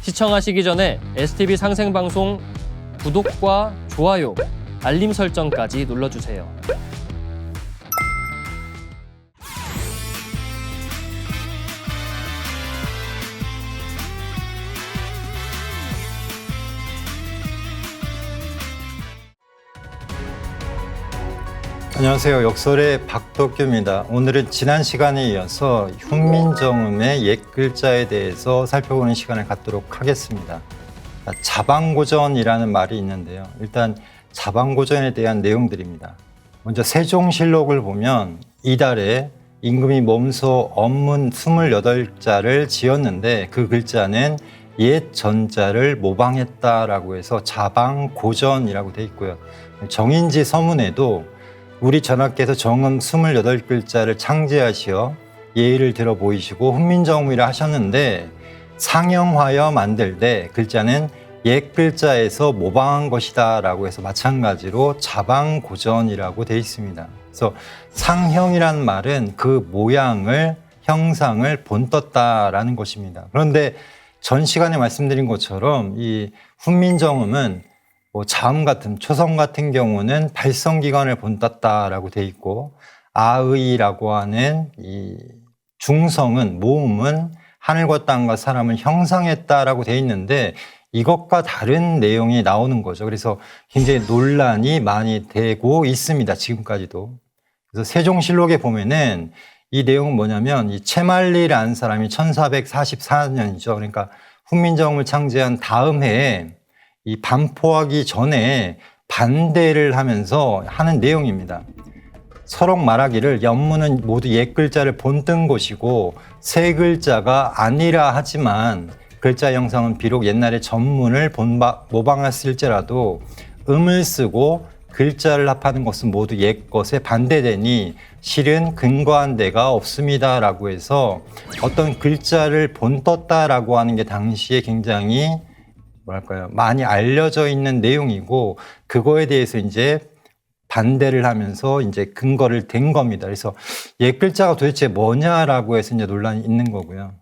시청하시기 전에 STV 상생방송 구독과 좋아요, 알림 설정까지 눌러주세요. 안녕하세요. 역설의 박덕규입니다. 오늘은 지난 시간에 이어서 훈민정음의 옛 글자에 대해서 살펴보는 시간을 갖도록 하겠습니다. 자방고전이라는 말이 있는데요. 일단 자방고전에 대한 내용들입니다. 먼저 세종실록을 보면 이달에 임금이 몸소 언문 28자를 지었는데 그 글자는 옛 전자를 모방했다라고 해서 자방고전이라고 돼 있고요. 정인지 서문에도 우리 전하께서 정음 28글자를 창제하시어 예의를 들어 보이시고 훈민정음이라 하셨는데 상형하여 만들되 글자는 옛 글자에서 모방한 것이다 라고 해서 마찬가지로 자방고전이라고 되어 있습니다. 그래서 상형이란 말은 그 모양을, 형상을 본떴다라는 것입니다. 그런데 전 시간에 말씀드린 것처럼 이 훈민정음은 자음 같은, 초성 같은 경우는 발성기관을 본땄다라고 돼 있고, 아의라고 하는 이 중성은, 모음은 하늘과 땅과 사람을 형상했다라고 돼 있는데, 이것과 다른 내용이 나오는 거죠. 그래서 굉장히 논란이 많이 되고 있습니다. 지금까지도. 그래서 세종실록에 보면은 이 내용은 뭐냐면, 이 채말리라는 사람이 1444년이죠. 그러니까 훈민정음을 창제한 다음 해에 이 반포하기 전에 반대를 하면서 하는 내용입니다. 서록 말하기를 연문은 모두 옛 글자를 본뜬 것이고 새 글자가 아니라 하지만 글자 형상은 비록 옛날에 전문을 모방했을지라도 음을 쓰고 글자를 합하는 것은 모두 옛 것에 반대되니 실은 근거한 데가 없습니다 라고 해서 어떤 글자를 본떴다라고 하는 게 당시에 굉장히 많이 알려져 있는 내용이고 그거에 대해서 이제 반대를 하면서 이제 근거를 댄 겁니다. 그래서 옛 글자가 도대체 뭐냐라고 해서 이제 논란이 있는 거고요.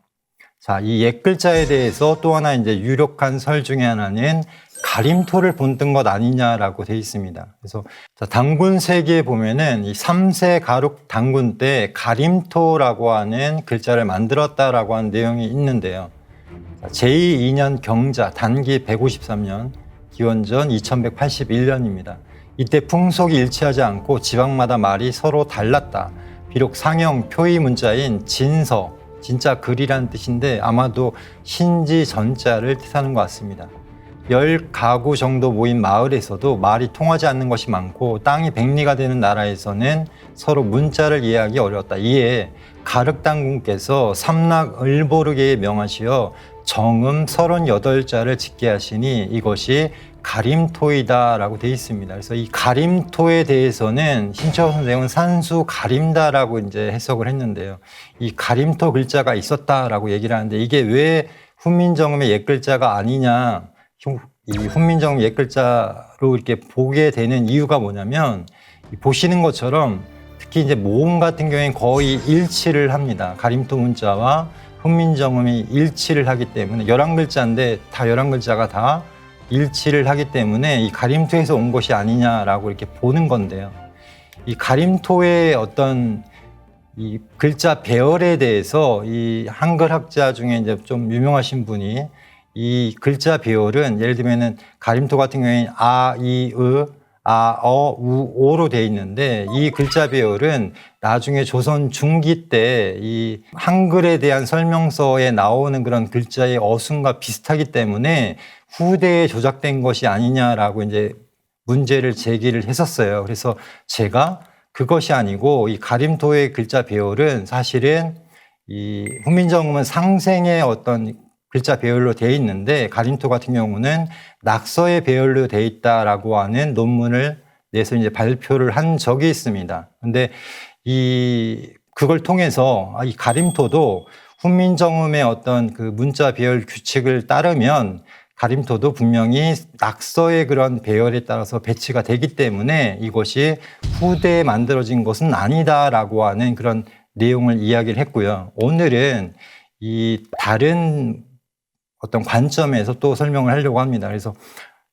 자, 이 옛 글자에 대해서 또 하나 이제 유력한 설 중에 하나는 가림토를 본뜬 것 아니냐라고 돼 있습니다. 그래서 단군 세기에 보면은 이 3세 가륙 단군 때 가림토라고 하는 글자를 만들었다라고 하는 내용이 있는데요. 제2년 경자 단기 153년 기원전 2181년입니다. 이때 풍속이 일치하지 않고 지방마다 말이 서로 달랐다. 비록 상형 표의 문자인 진서, 진짜 글이라는 뜻인데 아마도 신지 전자를 뜻하는 것 같습니다. 10가구 정도 모인 마을에서도 말이 통하지 않는 것이 많고 땅이 백리가 되는 나라에서는 서로 문자를 이해하기 어려웠다. 이에 가륵당군께서 삼락을보르게에 명하시어 정음 38자를 짓게 하시니 이것이 가림토이다 라고 되어 있습니다. 그래서 이 가림토에 대해서는 신철 선생은 산수 가림다라고 이제 해석을 했는데요. 이 가림토 글자가 있었다라고 얘기를 하는데 이게 왜 훈민정음의 옛 글자가 아니냐, 이 훈민정음 옛 글자로 이렇게 보게 되는 이유가 뭐냐면 보시는 것처럼 특히 이제 모음 같은 경우에는 거의 일치를 합니다. 가림토 문자와 훈민정음이 일치를 하기 때문에 11글자인데 다 11글자가 다 일치를 하기 때문에 이 가림토에서 온 것이 아니냐라고 이렇게 보는 건데요. 이 가림토의 어떤 이 글자 배열에 대해서 이 한글 학자 중에 이제 좀 유명하신 분이 이 글자 배열은 예를 들면은 가림토 같은 경우에는 아, 이, 으, 아, 어, 우, 오로 되어 있는데 이 글자 배열은 나중에 조선 중기 때 이 한글에 대한 설명서에 나오는 그런 글자의 어순과 비슷하기 때문에 후대에 조작된 것이 아니냐라고 이제 문제를 제기를 했었어요. 그래서 제가 그것이 아니고 이 가림토의 글자 배열은 사실은 이 훈민정음은 상생의 어떤 글자 배열로 되어 있는데 가림토 같은 경우는 낙서의 배열로 되어 있다라고 하는 논문을 내서 이제 발표를 한 적이 있습니다. 근데 그걸 통해서 이 가림토도 훈민정음의 어떤 그 문자 배열 규칙을 따르면 가림토도 분명히 낙서의 그런 배열에 따라서 배치가 되기 때문에 이것이 후대에 만들어진 것은 아니다라고 하는 그런 내용을 이야기를 했고요. 오늘은 이 다른 어떤 관점에서 또 설명을 하려고 합니다. 그래서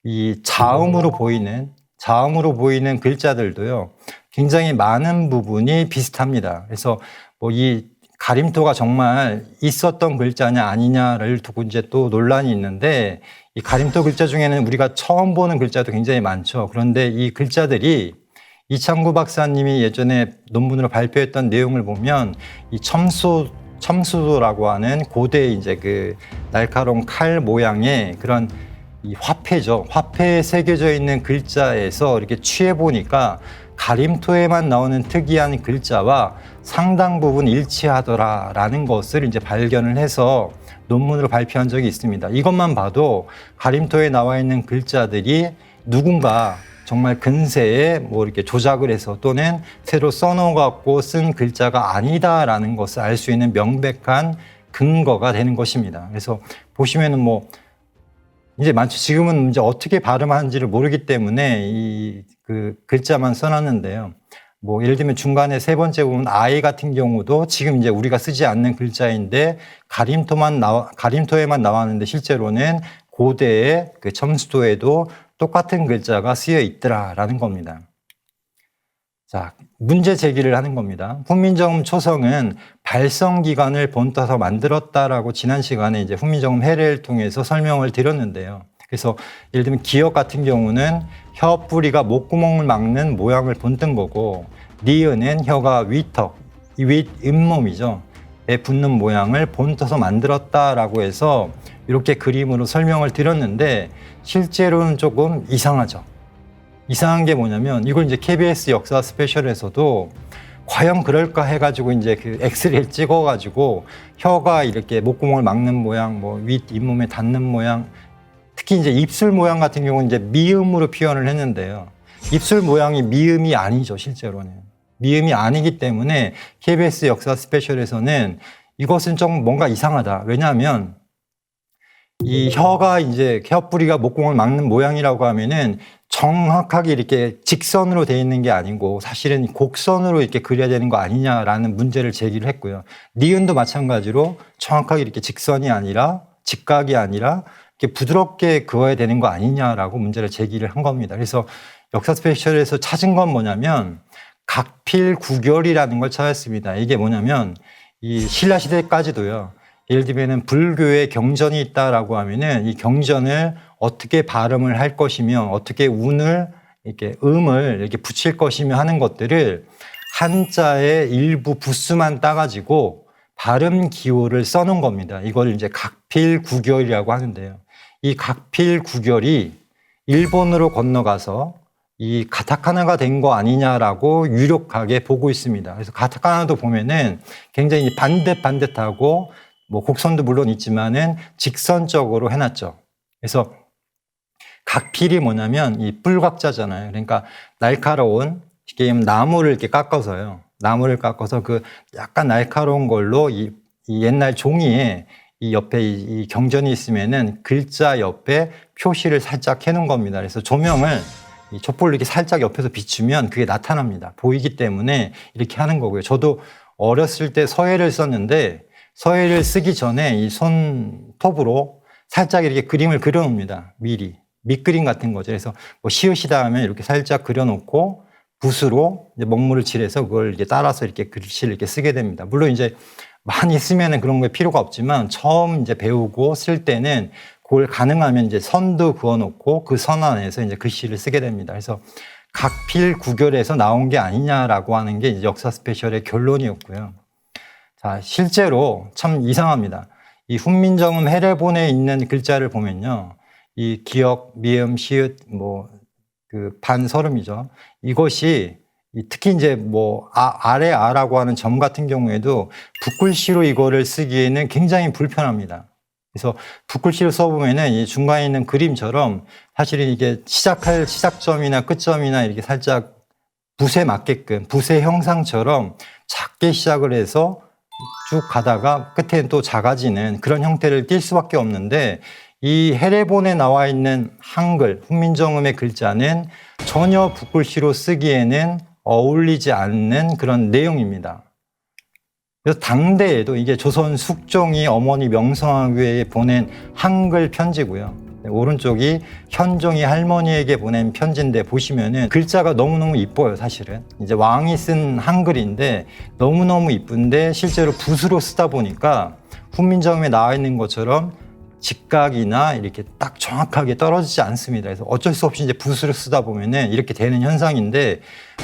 이 자음으로 보이는 글자들도요, 굉장히 많은 부분이 비슷합니다. 그래서 뭐 이 가림토가 정말 있었던 글자냐 아니냐를 두고 이제 또 논란이 있는데, 이 가림토 글자 중에는 우리가 처음 보는 글자도 굉장히 많죠. 그런데 이 글자들이 이창구 박사님이 예전에 논문으로 발표했던 내용을 보면 이 첨수도라고 하는 고대 이제 그 날카로운 칼 모양의 그런 이 화폐죠. 화폐에 새겨져 있는 글자에서 이렇게 취해 보니까 가림토에만 나오는 특이한 글자와 상당 부분 일치하더라라는 것을 이제 발견을 해서 논문으로 발표한 적이 있습니다. 이것만 봐도 가림토에 나와 있는 글자들이 누군가 정말 근세에 뭐 이렇게 조작을 해서 또는 새로 써놓아갖고 쓴 글자가 아니다라는 것을 알 수 있는 명백한 근거가 되는 것입니다. 그래서 보시면은 뭐 이제 지금은 이제 어떻게 발음하는지를 모르기 때문에 이 그 글자만 써놨는데요. 뭐 예를 들면 중간에 세 번째 부분 I 같은 경우도 지금 이제 우리가 쓰지 않는 글자인데 가림토에만 나왔는데 실제로는 고대의 그 첨수도에도 똑같은 글자가 쓰여 있더라라는 겁니다. 자, 문제 제기를 하는 겁니다. 훈민정음 초성은 발성기관을 본떠서 만들었다라고 지난 시간에 이제 훈민정음 해례를 통해서 설명을 드렸는데요. 그래서 예를 들면 기역 같은 경우는 혀 뿌리가 목구멍을 막는 모양을 본뜬 거고, 니은은 혀가 위턱, 윗 잇몸이죠. 에 붙는 모양을 본떠서 만들었다라고 해서 이렇게 그림으로 설명을 드렸는데, 실제로는 조금 이상하죠. 이상한 게 뭐냐면 이걸 이제 KBS 역사 스페셜에서도 과연 그럴까 해가지고 이제 그 엑스레이를 찍어가지고 혀가 이렇게 목구멍을 막는 모양, 뭐 윗 잇몸에 닿는 모양, 특히 이제 입술 모양 같은 경우는 이제 미음으로 표현을 했는데요. 입술 모양이 미음이 아니죠, 실제로는. 미음이 아니기 때문에 KBS 역사 스페셜에서는 이것은 좀 뭔가 이상하다. 왜냐하면 이 혀가 이제 혀뿌리가 목구멍을 막는 모양이라고 하면은 정확하게 이렇게 직선으로 돼 있는 게 아니고 사실은 곡선으로 이렇게 그려야 되는 거 아니냐라는 문제를 제기를 했고요. 니은도 마찬가지로 정확하게 이렇게 직선이 아니라 직각이 아니라 이렇게 부드럽게 그어야 되는 거 아니냐라고 문제를 제기를 한 겁니다. 그래서 역사 스페셜에서 찾은 건 뭐냐면 각필구결이라는 걸 찾았습니다. 이게 뭐냐면 이 신라 시대까지도요. 예를 들면 불교에 경전이 있다라고 하면은 이 경전을 어떻게 발음을 할 것이며 어떻게 음을 이렇게 붙일 것이며 하는 것들을 한자의 일부 부수만 따가지고 발음 기호를 써놓은 겁니다. 이걸 이제 각필구결이라고 하는데요. 이 각필구결이 일본으로 건너가서 이 가타카나가 된 거 아니냐라고 유력하게 보고 있습니다. 그래서 가타카나도 보면은 굉장히 반듯반듯하고 뭐 곡선도 물론 있지만은 직선적으로 해놨죠. 그래서 각필이 뭐냐면 이 뿔각자잖아요. 그러니까 날카로운 이게 나무를 이렇게 깎아서요. 나무를 깎아서 그 약간 날카로운 걸로 이 옛날 종이에 이 옆에 이 경전이 있으면은 글자 옆에 표시를 살짝 해놓은 겁니다. 그래서 조명을 이 촛불을 이렇게 살짝 옆에서 비추면 그게 나타납니다. 보이기 때문에 이렇게 하는 거고요. 저도 어렸을 때 서예를 썼는데 서예를 쓰기 전에 이 손톱으로 살짝 이렇게 그림을 그려놓습니다. 미리. 밑그림 같은 거죠. 그래서 뭐 시옷이다 하면 이렇게 살짝 그려놓고 붓으로 이제 먹물을 칠해서 그걸 이제 따라서 이렇게 글씨를 이렇게 쓰게 됩니다. 물론 이제 많이 쓰면은 그런 게 필요가 없지만 처음 이제 배우고 쓸 때는 그걸 가능하면 이제 선도 그어놓고 그 선 안에서 이제 글씨를 쓰게 됩니다. 그래서 각필구결에서 나온 게 아니냐라고 하는 게 이제 역사 스페셜의 결론이었고요. 자, 실제로 참 이상합니다. 이 훈민정음 해례본에 있는 글자를 보면요. 이 기역, 미음, 시읒, 뭐, 그 반서름이죠. 이것이 특히 이제 뭐, 아래 아라고 하는 점 같은 경우에도 붓글씨로 이거를 쓰기에는 굉장히 불편합니다. 그래서 붓글씨로 써보면은 이 중간에 있는 그림처럼 사실은 이게 시작할 시작점이나 끝점이나 이렇게 살짝 붓에 맞게끔 붓의 형상처럼 작게 시작을 해서 쭉 가다가 끝에는 또 작아지는 그런 형태를 띌 수밖에 없는데 이 해례본에 나와 있는 한글, 훈민정음의 글자는 전혀 붓글씨로 쓰기에는 어울리지 않는 그런 내용입니다. 그래서 당대에도 이게 조선 숙종이 어머니 명성황후에게 보낸 한글 편지고요. 오른쪽이 현종이 할머니에게 보낸 편지인데 보시면은 글자가 너무너무 이뻐요, 사실은. 이제 왕이 쓴 한글인데 너무너무 이쁜데 실제로 붓으로 쓰다 보니까 훈민정음에 나와 있는 것처럼 직각이나 이렇게 딱 정확하게 떨어지지 않습니다. 그래서 어쩔 수 없이 이제 붓으로 쓰다 보면은 이렇게 되는 현상인데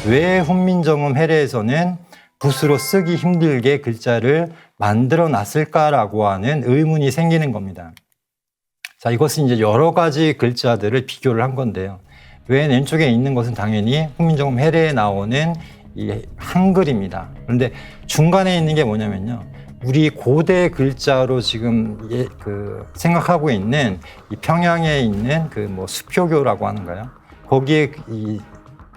왜 훈민정음 해례에서는 붓으로 쓰기 힘들게 글자를 만들어 놨을까라고 하는 의문이 생기는 겁니다. 자, 이것은 이제 여러 가지 글자들을 비교를 한 건데요. 맨 왼쪽에 있는 것은 당연히 훈민정음 해례에 나오는 이 한글입니다. 그런데 중간에 있는 게 뭐냐면요. 우리 고대 글자로 지금 생각하고 있는 이 평양에 있는 그 뭐 수표교라고 하는가요? 거기에 이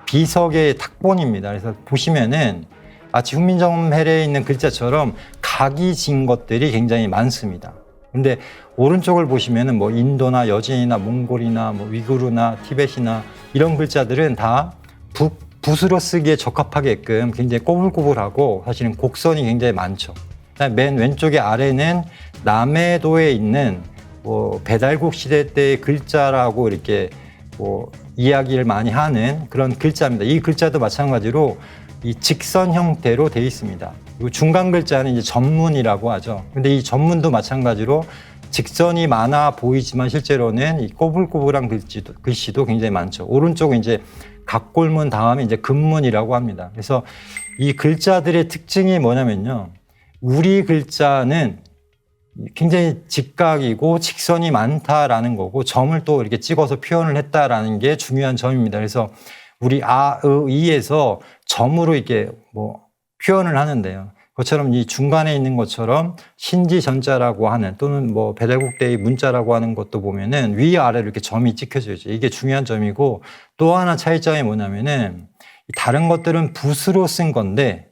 비석의 탁본입니다. 그래서 보시면은 마치 훈민정음 해례에 있는 글자처럼 각이 진 것들이 굉장히 많습니다. 근데 오른쪽을 보시면은 뭐 인도나 여진이나 몽골이나 뭐 위구르나 티벳이나 이런 글자들은 다 붓으로 쓰기에 적합하게끔 굉장히 꼬불꼬불하고 사실은 곡선이 굉장히 많죠. 맨 왼쪽에 아래는 남해도에 있는 뭐 배달국 시대 때의 글자라고 이렇게 뭐 이야기를 많이 하는 그런 글자입니다. 이 글자도 마찬가지로 이 직선 형태로 되어 있습니다. 그리고 중간 글자는 이제 전문이라고 하죠. 근데 이 전문도 마찬가지로 직선이 많아 보이지만 실제로는 이 꼬불꼬불한 글씨도 굉장히 많죠. 오른쪽은 이제 각골문 다음에 이제 금문이라고 합니다. 그래서 이 글자들의 특징이 뭐냐면요. 우리 글자는 굉장히 직각이고 직선이 많다라는 거고 점을 또 이렇게 찍어서 표현을 했다라는 게 중요한 점입니다. 그래서 우리 아, 으, 이에서 점으로 이렇게 뭐 표현을 하는데요. 그것처럼 이 중간에 있는 것처럼 신지전자라고 하는 또는 뭐 배달국대의 문자라고 하는 것도 보면은 위아래로 이렇게 점이 찍혀져 있죠. 이게 중요한 점이고 또 하나 차이점이 뭐냐면은 다른 것들은 붓으로 쓴 건데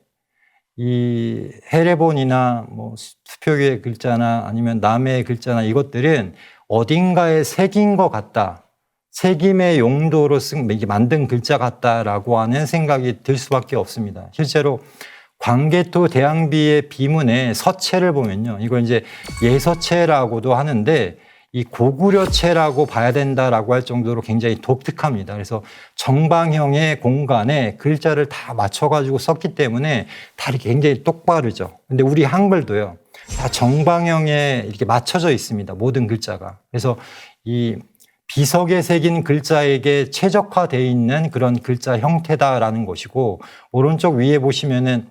이 해례본이나 뭐 수표교의 글자나 아니면 남해의 글자나 이것들은 어딘가에 새긴 것 같다. 새김의 용도로 만든 글자 같다라고 하는 생각이 들 수밖에 없습니다. 실제로 광개토 대항비의 비문의 서체를 보면요. 이걸 이제 예서체라고도 하는데 이 고구려체라고 봐야 된다라고 할 정도로 굉장히 독특합니다. 그래서 정방형의 공간에 글자를 다 맞춰가지고 썼기 때문에 다 이렇게 굉장히 똑바르죠. 근데 우리 한글도요. 다 정방형에 이렇게 맞춰져 있습니다. 모든 글자가. 그래서 이 비석에 새긴 글자에게 최적화되어 있는 그런 글자 형태다라는 것이고 오른쪽 위에 보시면은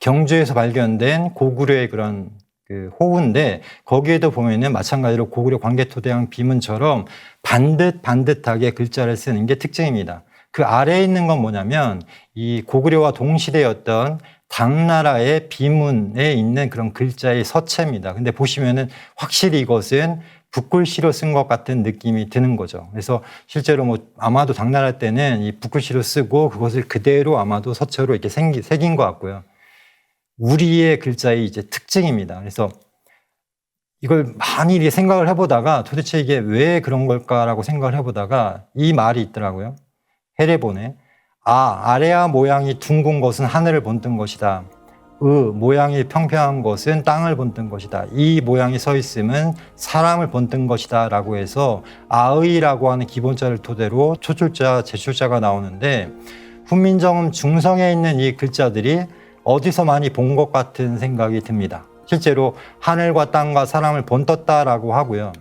경주에서 발견된 고구려의 그런 그 호우인데 거기에도 보면은 마찬가지로 고구려 광개토대왕 비문처럼 반듯반듯하게 글자를 쓰는 게 특징입니다. 그 아래에 있는 건 뭐냐면 이 고구려와 동시대였던 당나라의 비문에 있는 그런 글자의 서체입니다. 근데 보시면은 확실히 이것은 붓글씨로 쓴 것 같은 느낌이 드는 거죠. 그래서 실제로 뭐 아마도 당나라 때는 이 붓글씨로 쓰고 그것을 그대로 아마도 서체로 이렇게 새긴 것 같고요. 우리의 글자의 이제 특징입니다. 그래서 이걸 많이 이렇게 생각을 해보다가 도대체 이게 왜 그런 걸까라고 생각을 해보다가 이 말이 있더라고요. 해례본에 아래아 모양이 둥근 것은 하늘을 본뜬 것이다. 모양이 평평한 것은 땅을 본뜬 것이다. 이 모양이 서 있음은 사람을 본뜬 것이다. 라고 해서 아의라고 하는 기본자를 토대로 초출자, 제출자가 나오는데 훈민정음 중성에 있는 이 글자들이 어디서 많이 본 것 같은 생각이 듭니다. 실제로 하늘과 땅과 사람을 본떴다라고 하고요.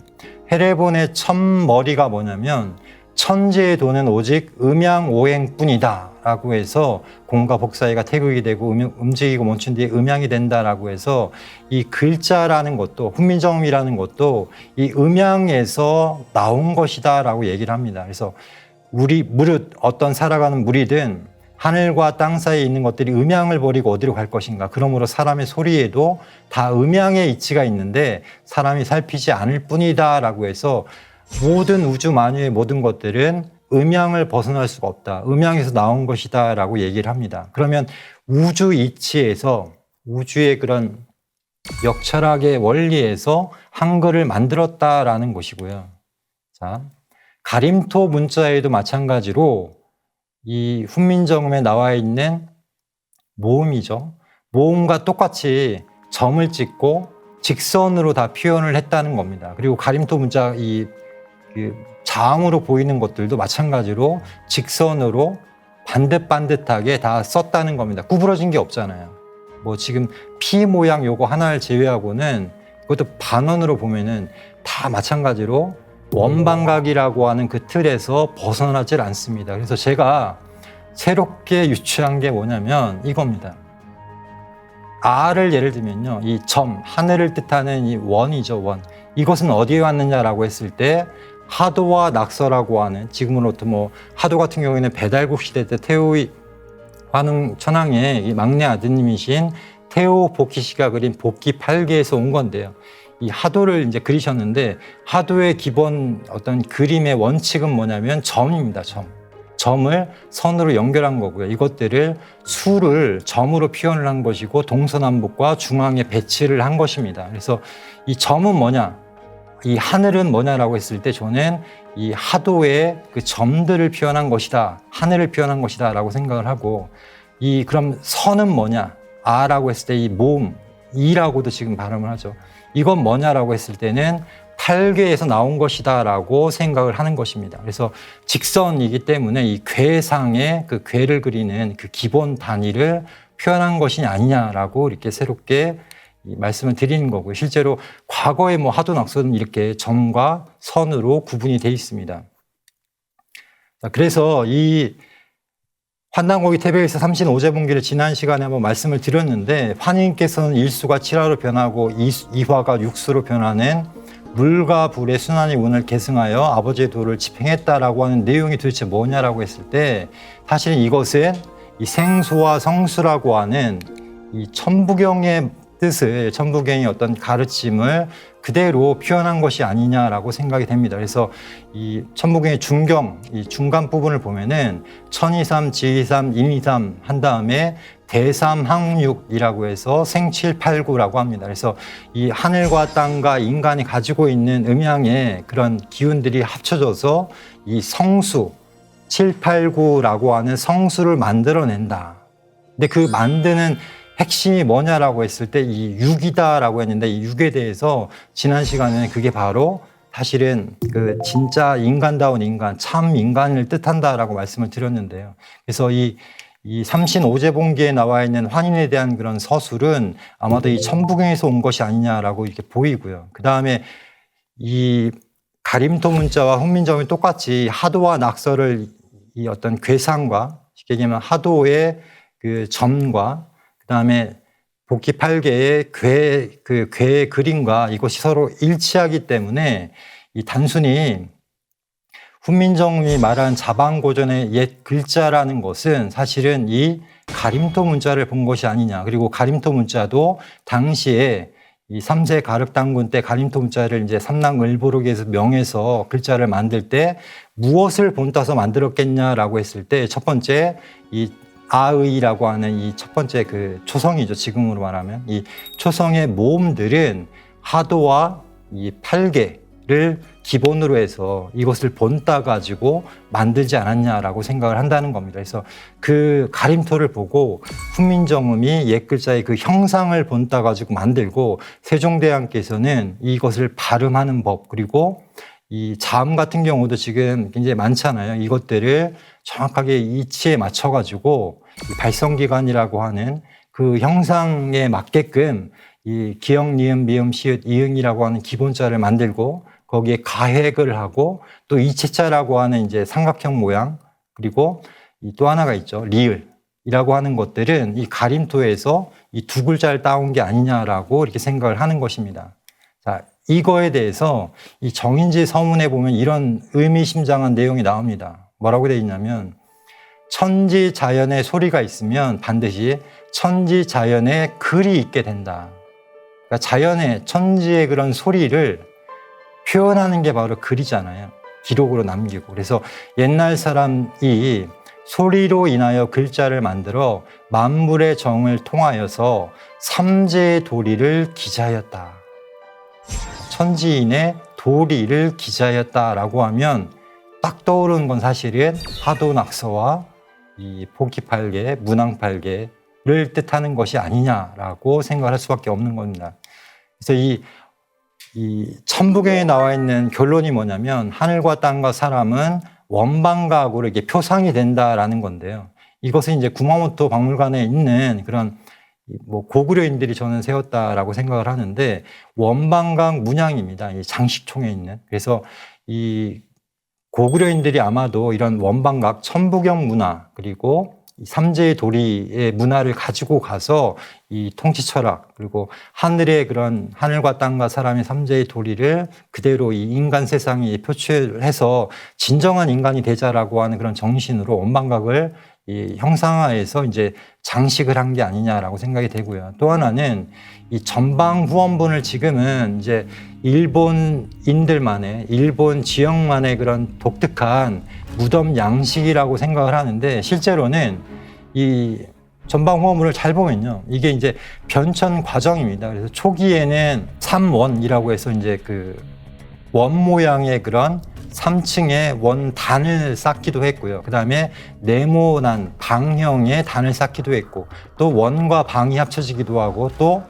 해례본의 첫머리가 뭐냐면 천지의 도는 오직 음양오행뿐이다 라고 해서 공과 복사의가 태극이 되고 움직이고 멈춘 뒤에 음양이 된다라고 해서 이 글자라는 것도 훈민정음이라는 것도 이 음양에서 나온 것이다 라고 얘기를 합니다. 그래서 무릇 어떤 살아가는 무리든 하늘과 땅 사이에 있는 것들이 음양을 버리고 어디로 갈 것인가. 그러므로 사람의 소리에도 다 음양의 이치가 있는데 사람이 살피지 않을 뿐이다 라고 해서 모든 우주 만유의 모든 것들은 음양을 벗어날 수가 없다. 음양에서 나온 것이다 라고 얘기를 합니다. 그러면 우주 이치에서 우주의 그런 역철학의 원리에서 한글을 만들었다라는 것이고요. 자, 가림토 문자에도 마찬가지로 이 훈민정음에 나와 있는 모음이죠. 모음과 똑같이 점을 찍고 직선으로 다 표현을 했다는 겁니다. 그리고 가림토 문자 그 자음으로 보이는 것들도 마찬가지로 직선으로 반듯반듯하게 다 썼다는 겁니다. 구부러진 게 없잖아요. 뭐 지금 피 모양 요거 하나를 제외하고는 그것도 반원으로 보면은 다 마찬가지로 원방각이라고 하는 그 틀에서 벗어나질 않습니다. 그래서 제가 새롭게 유추한 게 뭐냐면 이겁니다. 아를 예를 들면요. 이 점, 하늘을 뜻하는 이 원이죠, 원. 이것은 어디에 왔느냐라고 했을 때 하도와 낙서라고 하는, 지금으로부터 뭐 하도 같은 경우에는 배달국 시대 때 태호의 환웅 천황의 이 막내 아드님이신 태호 복희 씨가 그린 복희 8개에서 온 건데요. 이 하도를 이제 그리셨는데 하도의 기본 어떤 그림의 원칙은 뭐냐면 점입니다. 점을 선으로 연결한 거고요. 이것들을 수를 점으로 표현을 한 것이고 동서남북과 중앙에 배치를 한 것입니다. 그래서 이 점은 뭐냐? 이 하늘은 뭐냐라고 했을 때 저는 이 하도의 그 점들을 표현한 것이다. 하늘을 표현한 것이다 라고 생각을 하고, 그럼 선은 뭐냐? 아라고 했을 때 이 모음, 이라고도 지금 발음을 하죠. 이건 뭐냐라고 했을 때는 팔괘에서 나온 것이다 라고 생각을 하는 것입니다. 그래서 직선이기 때문에 이 괘상의 그 괘를 그리는 그 기본 단위를 표현한 것이 아니냐라고 이렇게 새롭게 말씀을 드리는 거고요. 실제로 과거에 뭐 하도 낙서는 이렇게 점과 선으로 구분이 되어 있습니다. 그래서 이 환단고기 태백에서 삼신오제분기를 지난 시간에 한번 말씀을 드렸는데, 환인께서는 일수가 칠화로 변하고 이화가 육수로 변하는 물과 불의 순환의 운을 계승하여 아버지의 도를 집행했다라고 하는 내용이 도대체 뭐냐라고 했을 때, 사실은 이것은 이 생수와 성수라고 하는 이 천부경의 뜻을, 천부경의 어떤 가르침을 그대로 표현한 것이 아니냐라고 생각이 됩니다. 그래서 이 천부경의 중경, 이 중간 부분을 보면은 천이삼, 지이삼, 인이삼 한 다음에 대삼항육이라고 해서 생칠팔구라고 합니다. 그래서 이 하늘과 땅과 인간이 가지고 있는 음양의 그런 기운들이 합쳐져서 이 성수, 789라고 하는 성수를 만들어낸다. 근데 그 만드는 핵심이 뭐냐라고 했을 때 이 육이다라고 했는데, 이 육에 대해서 지난 시간에는 그게 바로 사실은 그 진짜 인간다운 인간, 참 인간을 뜻한다라고 말씀을 드렸는데요. 그래서 이 삼신오제본기에 나와 있는 환인에 대한 그런 서술은 아마도 이 천부경에서 온 것이 아니냐라고 이렇게 보이고요. 그 다음에 이 가림토 문자와 훈민정음이 똑같이 하도와 낙서를 이 어떤 괘상과, 쉽게 얘기하면 하도의 그 점과 그다음에 복희 8개의 괘의 그림과 이것이 서로 일치하기 때문에 이 단순히 훈민정음이 말한 자방고전의 옛 글자라는 것은 사실은 이 가림토 문자를 본 것이 아니냐. 그리고 가림토 문자도 당시에 이 3세 가륵당군 때 가림토 문자를 이제 삼랑을보록에서 명해서 글자를 만들 때 무엇을 본따서 만들었겠냐라고 했을 때 첫 번째 이 아의라고 하는 이 첫 번째 그 초성이죠. 지금으로 말하면 이 초성의 모음들은 하도와 이 팔괘를 기본으로 해서 이것을 본따 가지고 만들지 않았냐라고 생각을 한다는 겁니다. 그래서 그 가림토를 보고 훈민정음이 옛 글자의 그 형상을 본따 가지고 만들고, 세종대왕께서는 이것을 발음하는 법, 그리고 이 자음 같은 경우도 지금 굉장히 많잖아요. 이것들을 정확하게 이치에 맞춰가지고 발성기관이라고 하는 그 형상에 맞게끔 이 기역, 니은, 미음, 시읒, 이응이라고 하는 기본자를 만들고 거기에 가획을 하고 또 이치자라고 하는 이제 삼각형 모양, 그리고 또 하나가 있죠. 리을이라고 하는 것들은 이 가림토에서 이 두 글자를 따온 게 아니냐라고 이렇게 생각을 하는 것입니다. 자, 이거에 대해서 이 정인지 서문에 보면 이런 의미심장한 내용이 나옵니다. 뭐라고 되어 있냐면, 천지 자연의 소리가 있으면 반드시 천지 자연의 글이 있게 된다. 그러니까 자연의, 천지의 그런 소리를 표현하는 게 바로 글이잖아요. 기록으로 남기고. 그래서 옛날 사람이 소리로 인하여 글자를 만들어 만물의 정을 통하여서 삼재의 도리를 기자하였다. 천지인의 도리를 기자하였다라고 하면 딱 떠오르는 건 사실은 하도 낙서와 이 복희 8개, 문왕 8개, 를 뜻하는 것이 아니냐라고 생각할 수밖에 없는 겁니다. 그래서 이 천부경에 나와 있는 결론이 뭐냐면 하늘과 땅과 사람은 원방각으로 이게 표상이 된다라는 건데요. 이것은 이제 구마모토 박물관에 있는 그런 뭐 고구려인들이 저는 세웠다라고 생각을 하는데 원방각 문양입니다. 이 장식총에 있는. 그래서 이 고구려인들이 아마도 이런 원방각 천부경 문화 그리고 이 삼재의 도리의 문화를 가지고 가서 이 통치 철학 그리고 하늘의 그런 하늘과 땅과 사람의 삼재의 도리를 그대로 이 인간 세상에 표출해서 진정한 인간이 되자라고 하는 그런 정신으로 원방각을 이 형상화해서 이제 장식을 한 게 아니냐라고 생각이 되고요. 또 하나는 이 전방 후원분을 지금은 이제 일본인들만의 일본 지역만의 그런 독특한 무덤 양식이라고 생각을 하는데 실제로는 이 전방 후원물을 잘 보면요. 이게 이제 변천 과정입니다. 그래서 초기에는 삼원이라고 해서 이제 그 원 모양의 그런 3층의 원단을 쌓기도 했고요. 그 다음에 네모난 방형의 단을 쌓기도 했고 또 원과 방이 합쳐지기도 하고 또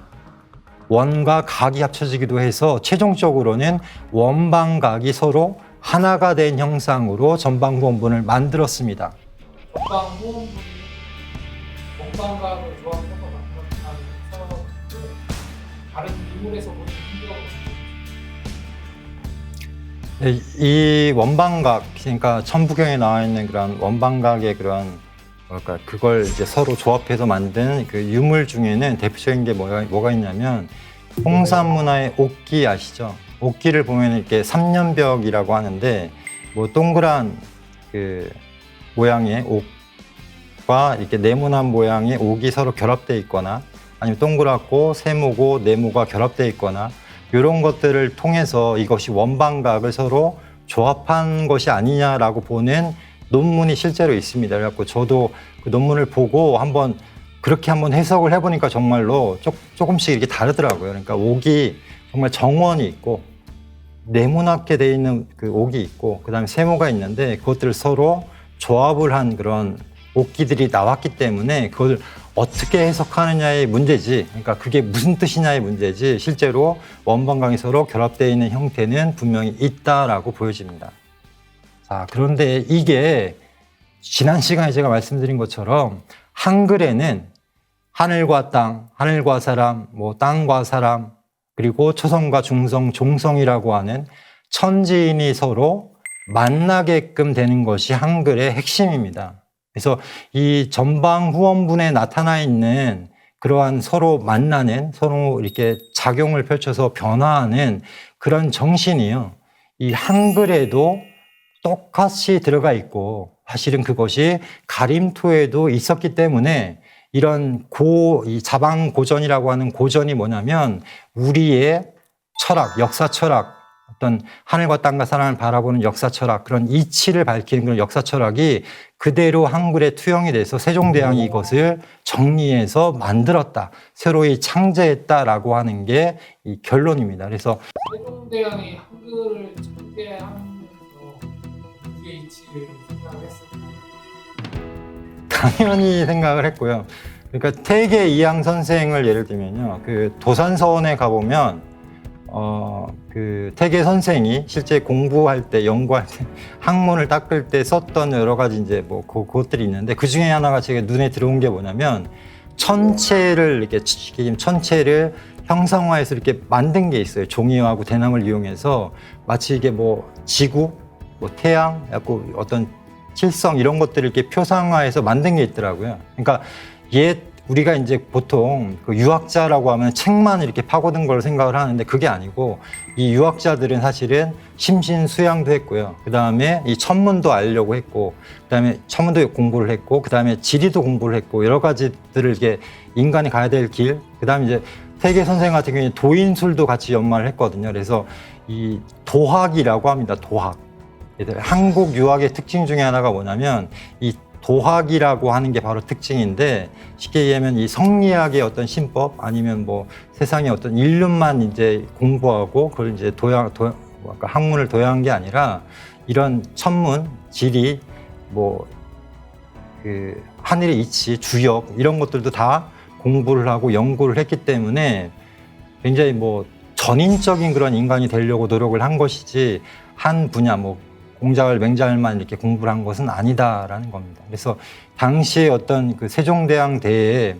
원과 각이 합쳐지기도 해서 최종적으로는 원방각이 서로 하나가 된 형상으로 전방후원분을 만들었습니다. 전방후원분이 원방각을 조합해서 만들었다는 다른 인물에서 보는 풍경은 네, 이 원방각, 그러니까 천부경에 나와 있는 그런 원방각의 그런 뭐랄까 그걸 이제 서로 조합해서 만든 그 유물 중에는 대표적인 게 뭐가 있냐면 홍산 문화의 옥기 아시죠? 옥기를 보면 이렇게 삼년벽이라고 하는데 뭐 동그란 그 모양의 옥과 이렇게 네모난 모양의 옥이 서로 결합되어 있거나 아니면 동그랗고 세모고 네모가 결합되어 있거나 이런 것들을 통해서 이것이 원방각을 서로 조합한 것이 아니냐라고 보는 논문이 실제로 있습니다. 그래갖고 저도 그 논문을 보고 그렇게 한번 해석을 해보니까 정말로 조금씩 이렇게 다르더라고요. 그러니까 옥이 정말 정원이 있고 네모나게 되어 있는 그 옥이 있고 그다음에 세모가 있는데 그것들을 서로 조합을 한 그런 옥기들이 나왔기 때문에 그걸 어떻게 해석하느냐의 문제지, 그러니까 그게 무슨 뜻이냐의 문제지 실제로 원방각이 서로 결합되어 있는 형태는 분명히 있다라고 보여집니다. 자, 그런데 이게 지난 시간에 제가 말씀드린 것처럼 한글에는 하늘과 땅, 하늘과 사람, 뭐 땅과 사람, 그리고 초성과 중성, 종성이라고 하는 천지인이 서로 만나게끔 되는 것이 한글의 핵심입니다. 그래서 이 전방 후원분에 나타나 있는 그러한 서로 만나는, 서로 이렇게 작용을 펼쳐서 변화하는 그런 정신이요. 이 한글에도 똑같이 들어가 있고 사실은 그것이 가림토에도 있었기 때문에 이런 이 자방고전이라고 하는 고전이 뭐냐면 우리의 철학, 역사 철학, 어떤 하늘과 땅과 사람을 바라보는 역사 철학, 그런 이치를 밝히는 그런 역사 철학이 그대로 한글에 투영이 돼서 세종대왕이 이것을 정리해서 만들었다, 새로이 창제했다라고 하는 게 이 결론입니다. 그래서 세종대왕이 한글을 창제하면서 우리의 이치를 생각을 했습니다. 당연히 생각을 했고요. 그러니까 태계 이항 선생을 예를 들면요, 그 도산서원에 가보면 그 태계 선생이 실제 공부할 때, 연구할 때, 학문을 닦을 때 썼던 여러 가지 이제 뭐 그것들이 있는데 그 중에 하나가 제가 눈에 들어온 게 뭐냐면 천체를 이렇게 천체를 형상화해서 이렇게 만든 게 있어요. 종이하고 대나무를 이용해서 마치 이게 뭐 지구, 뭐 태양, 어떤 칠성 이런 것들을 이렇게 표상화해서 만든 게 있더라고요. 그러니까 우리가 이제 보통 그 유학자라고 하면 책만 이렇게 파고든 걸 생각을 하는데 그게 아니고 이 유학자들은 사실은 심신수양도 했고요. 그 다음에 이 천문도 알려고 했고, 그 다음에 천문도 공부를 했고, 그 다음에 지리도 공부를 했고, 여러 가지들을 이렇게 인간이 가야 될 길, 그 다음에 이제 태계 선생 같은 경우에 도인술도 같이 연마를 했거든요. 그래서 이 도학이라고 합니다. 도학. 한국 유학의 특징 중에 하나가 뭐냐면 이 도학이라고 하는 게 바로 특징인데, 쉽게 얘기하면 이 성리학의 어떤 신법 아니면 뭐 세상의 어떤 인륜만 이제 공부하고 그걸 이제 학문을 도야한 게 아니라 이런 천문, 지리, 뭐 그 하늘의 이치, 주역 이런 것들도 다 공부를 하고 연구를 했기 때문에 굉장히 뭐 전인적인 그런 인간이 되려고 노력을 한 것이지 한 분야 뭐 공자를 맹자를만 이렇게 공부를 한 것은 아니다라는 겁니다. 그래서 당시에 어떤 그 세종대왕 때에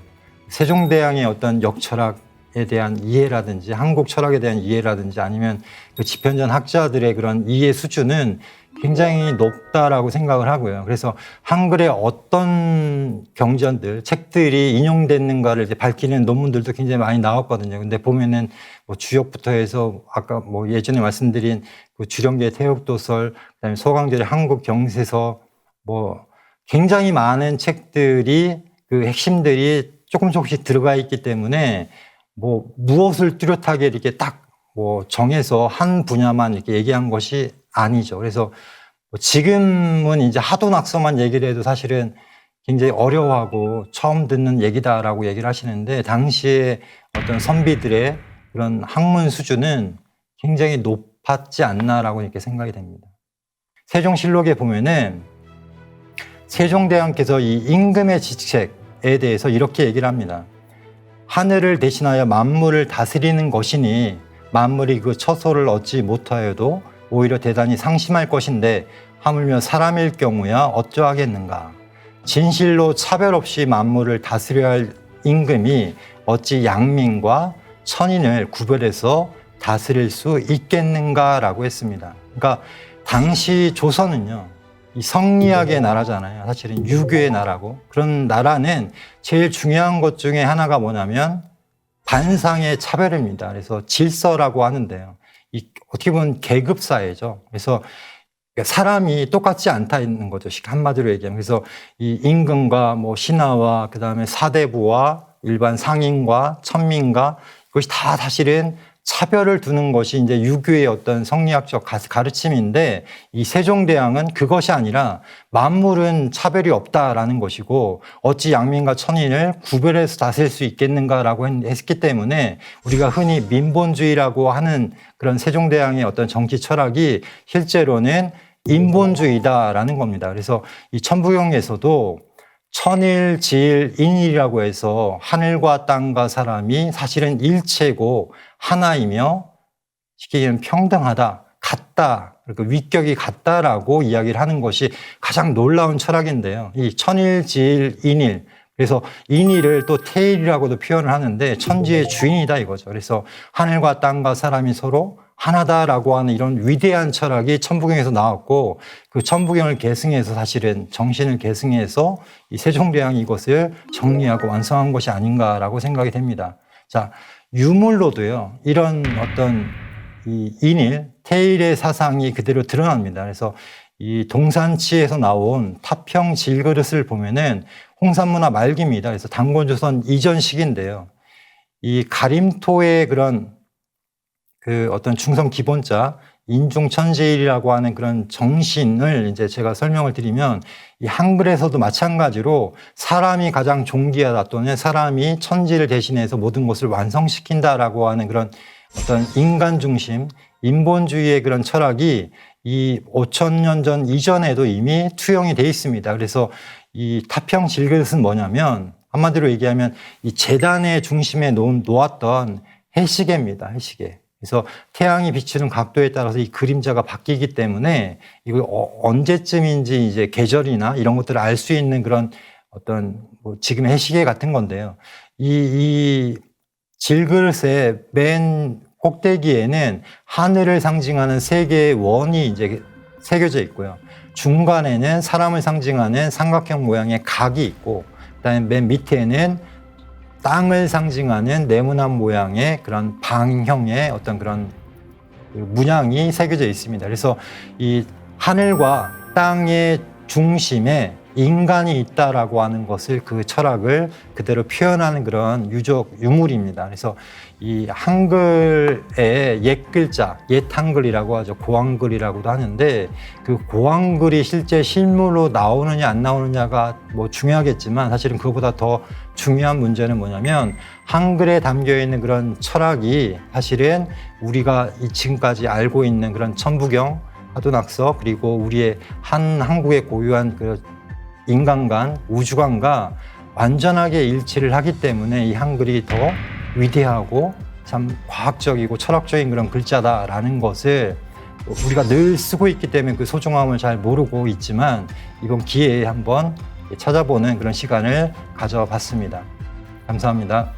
세종대왕의 어떤 역철학에 대한 이해라든지 한국 철학에 대한 이해라든지 아니면 그 집현전 학자들의 그런 이해 수준은 굉장히 높다라고 생각을 하고요. 그래서 한글의 어떤 경전들, 책들이 인용됐는가를 이제 밝히는 논문들도 굉장히 많이 나왔거든요. 근데 보면은 뭐 주역부터 해서 아까 뭐 예전에 말씀드린 그 주령기의 태역도설, 그다음에 소강절의 한국 경세서 뭐 굉장히 많은 책들이 그 핵심들이 조금씩 들어가 있기 때문에 뭐 무엇을 뚜렷하게 이렇게 딱 뭐 정해서 한 분야만 이렇게 얘기한 것이 아니죠. 그래서 지금은 이제 하도낙서만 얘기를 해도 사실은 굉장히 어려워하고 처음 듣는 얘기다라고 얘기를 하시는데 당시에 어떤 선비들의 그런 학문 수준은 굉장히 높았지 않나라고 이렇게 생각이 됩니다. 세종실록에 보면은 세종대왕께서 이 임금의 직책에 대해서 이렇게 얘기를 합니다. 하늘을 대신하여 만물을 다스리는 것이니 만물이 그 처소를 얻지 못하여도 오히려 대단히 상심할 것인데 하물며 사람일 경우야 어쩌하겠는가. 진실로 차별 없이 만물을 다스려야 할 임금이 어찌 양민과 천인을 구별해서 다스릴 수 있겠는가라고 했습니다. 그러니까 당시 조선은요, 이 성리학의 나라잖아요. 사실은 유교의 나라고. 그런 나라는 제일 중요한 것 중에 하나가 뭐냐면 반상의 차별입니다. 그래서 질서라고 하는데요. 어떻게 보면 계급 사회죠. 그래서 사람이 똑같지 않다 있는 거죠. 한마디로 얘기하면. 그래서 이 임금과 뭐 신하와 그다음에 사대부와 일반 상인과 천민과 그것이 다 사실은 차별을 두는 것이 이제 유교의 어떤 성리학적 가르침인데 이 세종대왕은 그것이 아니라 만물은 차별이 없다라는 것이고 어찌 양민과 천인을 구별해서 다스릴 수 있겠는가라고 했기 때문에 우리가 흔히 민본주의라고 하는 그런 세종대왕의 어떤 정치 철학이 실제로는 인본주의다라는 겁니다. 그래서 이 천부경에서도 천일, 지일, 인일이라고 해서 하늘과 땅과 사람이 사실은 일체고 하나이며 쉽게 얘기하면 평등하다, 같다, 그러니까 위격이 같다라고 이야기를 하는 것이 가장 놀라운 철학인데요. 이 천일, 지일, 인일, 그래서 인일을 또 태일이라고도 표현을 하는데 천지의 주인이다 이거죠. 그래서 하늘과 땅과 사람이 서로 하나다라고 하는 이런 위대한 철학이 천부경에서 나왔고 그 천부경을 계승해서 사실은 정신을 계승해서 이 세종대왕이 이것을 정리하고 완성한 것이 아닌가라고 생각이 됩니다. 자, 유물로도요, 이런 어떤 이 인일, 태일의 사상이 그대로 드러납니다. 그래서 이 동산치에서 나온 타평 질그릇을 보면은 홍산문화 말기입니다. 그래서 단권조선 이전 시기인데요. 이 가림토의 그런 그 어떤 중성 기본자, 인중천재일이라고 하는 그런 정신을 이제 제가 설명을 드리면 이 한글에서도 마찬가지로 사람이 가장 존귀하다 또는 사람이 천지를 대신해서 모든 것을 완성시킨다라고 하는 그런 어떤 인간 중심, 인본주의의 그런 철학이 이 5,000년 전 이전에도 이미 투영이 돼 있습니다. 그래서 이 타평 질그릇은 뭐냐면 한마디로 얘기하면 이 재단의 중심에 놓았던 해시계입니다. 해시계. 그래서 태양이 비추는 각도에 따라서 이 그림자가 바뀌기 때문에 이거 언제쯤인지 이제 계절이나 이런 것들을 알 수 있는 그런 어떤 뭐 지금의 해시계 같은 건데요. 이 질그릇의 맨 꼭대기에는 하늘을 상징하는 세 개의 원이 이제 새겨져 있고요. 중간에는 사람을 상징하는 삼각형 모양의 각이 있고, 그다음에 맨 밑에는 땅을 상징하는 네모난 모양의 그런 방형의 어떤 그런 문양이 새겨져 있습니다. 그래서 이 하늘과 땅의 중심에 인간이 있다라고 하는 것을 그 철학을 그대로 표현하는 그런 유물입니다. 그래서 이 한글의 옛 글자, 옛 한글이라고 하죠. 고한글이라고도 하는데 그 고한글이 실제 실물로 나오느냐 안 나오느냐가 뭐 중요하겠지만 사실은 그것보다 더 중요한 문제는 뭐냐면 한글에 담겨 있는 그런 철학이 사실은 우리가 지금까지 알고 있는 그런 천부경, 하도낙서 그리고 우리의 한국의 고유한 그 인간관, 우주관과 완전하게 일치를 하기 때문에 이 한글이 더 위대하고 참 과학적이고 철학적인 그런 글자다라는 것을 우리가 늘 쓰고 있기 때문에 그 소중함을 잘 모르고 있지만 이번 기회에 한번 찾아보는 그런 시간을 가져봤습니다. 감사합니다.